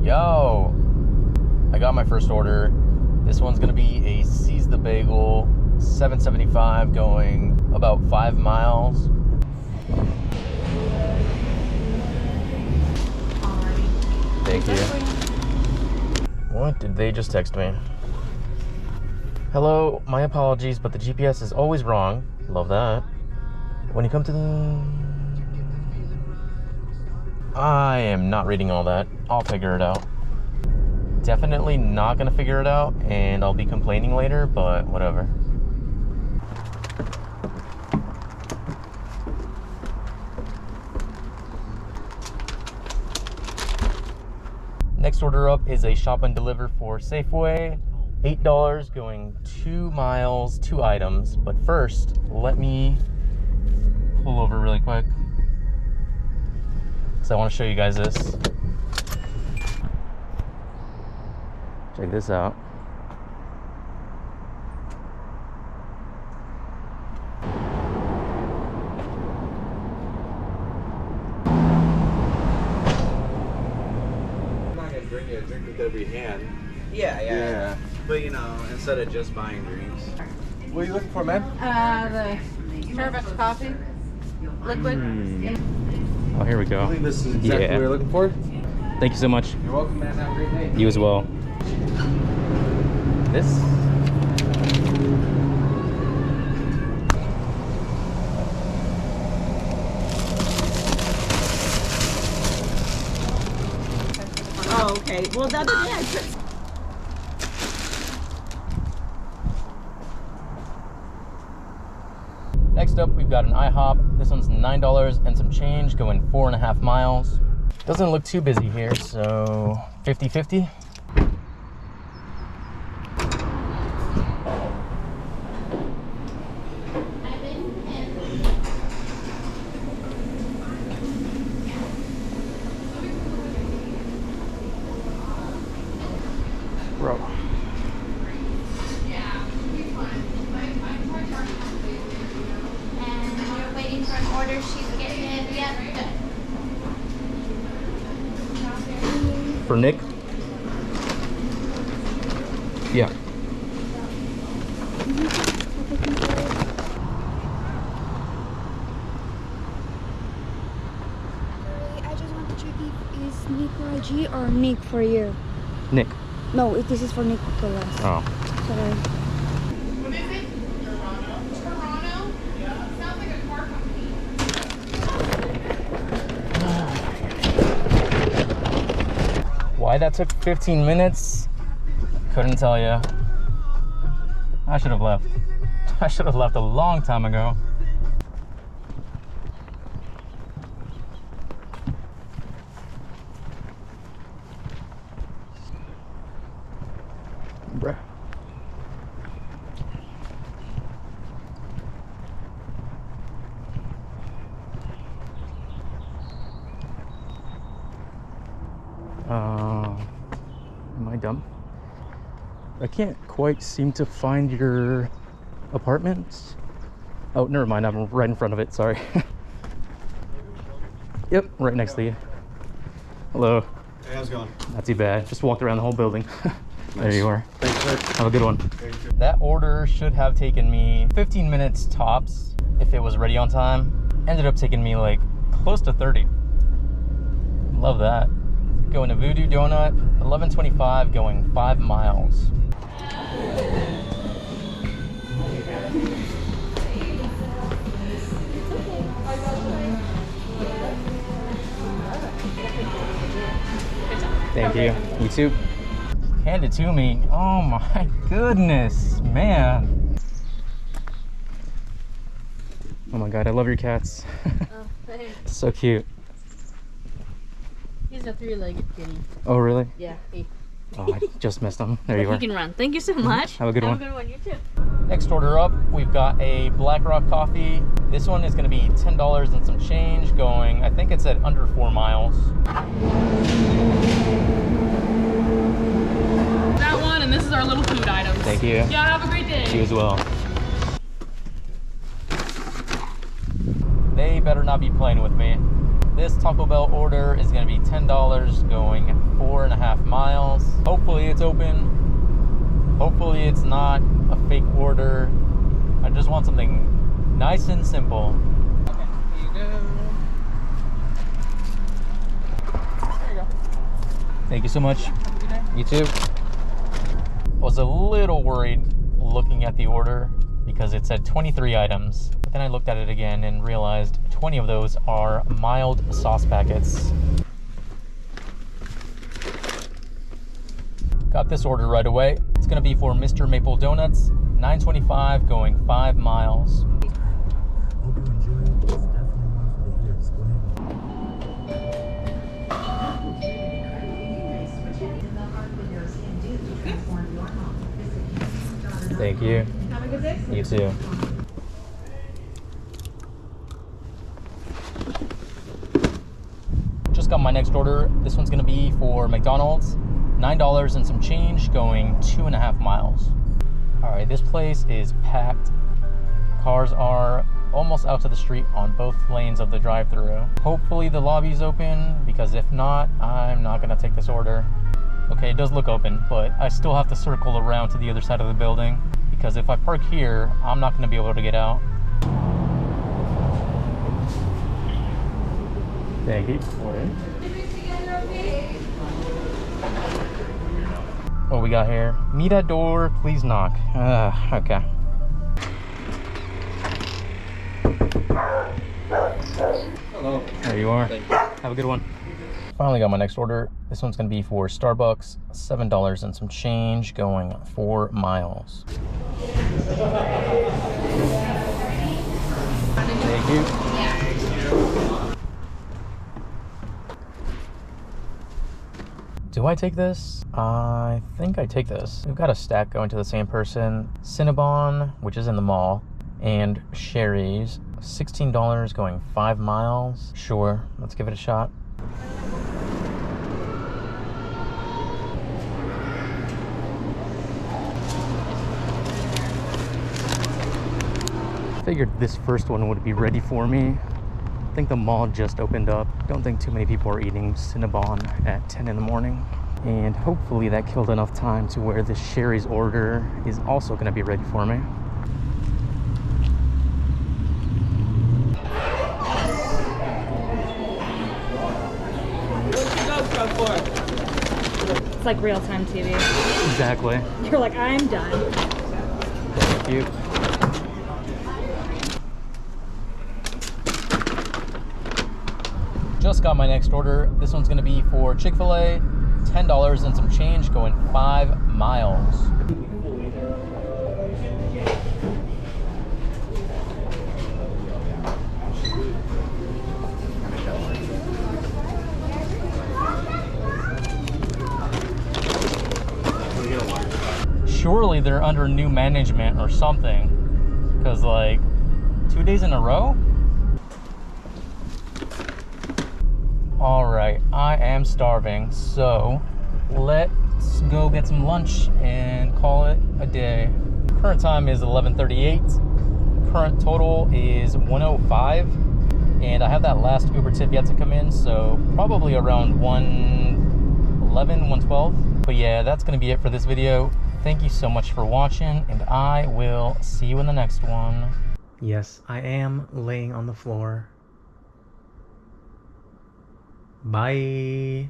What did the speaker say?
Yo, I got my first order. This one's gonna be a Seize the Bagel, $7.75, going about 5 miles. Thank you. What did they just text me? Hello, my apologies, but the GPS is always wrong. Love that. When you come to the... I am not reading all that. I'll figure it out. Definitely not gonna figure it out, and I'll be complaining later, but whatever. Next order up is a shop and deliver for Safeway. $8, going 2 miles, 2 items. But first, let me pull over really quick, because I want to show you guys this. Check this out. I'm not gonna bring you a drink with every hand. Yeah. But you know, instead of just buying drinks. What are you looking for, man? The Starbucks coffee, liquid. Oh, here we I go. think this is exactly what you're looking for. Thank you so much. You're welcome, man. Have a great day. You as well. This? Oh, okay. Well, the other day I put... Next up, we've got an IHOP. This one's $9 and some change, going 4.5 miles. Doesn't look too busy here, so 50-50. Bro. And you're waiting for an order. She's getting it. Yeah. For Nick? Yeah. I just want to check if it's Nick for IG or Nick for you. Nick. No, this is for Nicholas. Oh. Sorry. What is it? Toronto? Yeah. Sounds like a car company. Why that took 15 minutes? Couldn't tell you. I should have left. I should have left a long time ago. Bruh. Am I dumb? I can't quite seem to find your apartment. Oh, never mind. I'm right in front of it. Sorry. Yep, right next to you. Hello. Hey, how's it going? Not too bad. Just walked around the whole building. There you are. Thanks, sir. Have a good one. That order should have taken me 15 minutes tops if it was ready on time. Ended up taking me like close to 30. Love that. Going to Voodoo Donut, $11.25, going 5 miles. Thank you. You too. Hand it to me. Oh my goodness, man. Oh my god, I love your cats. Oh, thanks. So cute. He's a 3-legged kitty. Oh really? Yeah. He Oh, I just missed them. There you are. can run. Thank you so much. Have a good one. Have a good one. You too. Next order up, we've got a Black Rock coffee. This one is going to be $10 and some change, going, I think it's at under 4 miles. That one, and this is our little food items. Thank you. Yeah, have a great day. You as well. They better not be playing with me. This Taco Bell order is going to be $10, going 4.5 it's open. Hopefully it's not a fake order. I just want something nice and simple. Okay, here you go. There you go. Thank you so much. Have a good day. You too. I was a little worried looking at the order because it said 23 items. But then I looked at it again and realized 20 of those are mild sauce packets. Got this order right away. It's gonna be for Mr. Maple Donuts, $9.25 going 5 miles. Hope you enjoy it. It's definitely one for the ears. Go ahead. Thank you. Have a good day. You too. Just got my next order. This one's gonna be for McDonald's. $9 and some change going 2.5 miles. All right, this place is packed. Cars are almost out to the street on both lanes of the drive-thru. Hopefully the lobby's open, because if not, I'm not gonna take this order. Okay, it does look open, but I still have to circle around to the other side of the building, because if I park here, I'm not gonna be able to get out. Thank you. What we got here? Meet at door, please knock. Okay. Hello. There you are. Thank you. Have a good one. Finally got my next order. This one's gonna be for Starbucks, $7 and some change going 4 miles. Thank you. Do I take this? I think I take this. We've got a stack going to the same person. Cinnabon, which is in the mall, and Sherry's, $16 going 5 miles. Sure, let's give it a shot. Figured this first one would be ready for me. I think the mall just opened up. Don't think too many people are eating Cinnabon at 10 in the morning. And hopefully that killed enough time to where this Sherry's order is also gonna be ready for me. What'd you go for? It's like real-time TV. Exactly. You're like, I'm done. Thank you. Just got my next order. This one's gonna be for Chick-fil-A, $10 and some change going 5 miles. Surely they're under new management or something, because like 2 days in a row. All right, I am starving, so let's go get some lunch and call it a day. Current time is 11:38. Current total is 105, and I have that last Uber tip yet to come in, so probably around 111, 112. But yeah, that's gonna be it for this video. Thank you so much for watching, and I will see you in the next one. Yes, I am laying on the floor. Bye.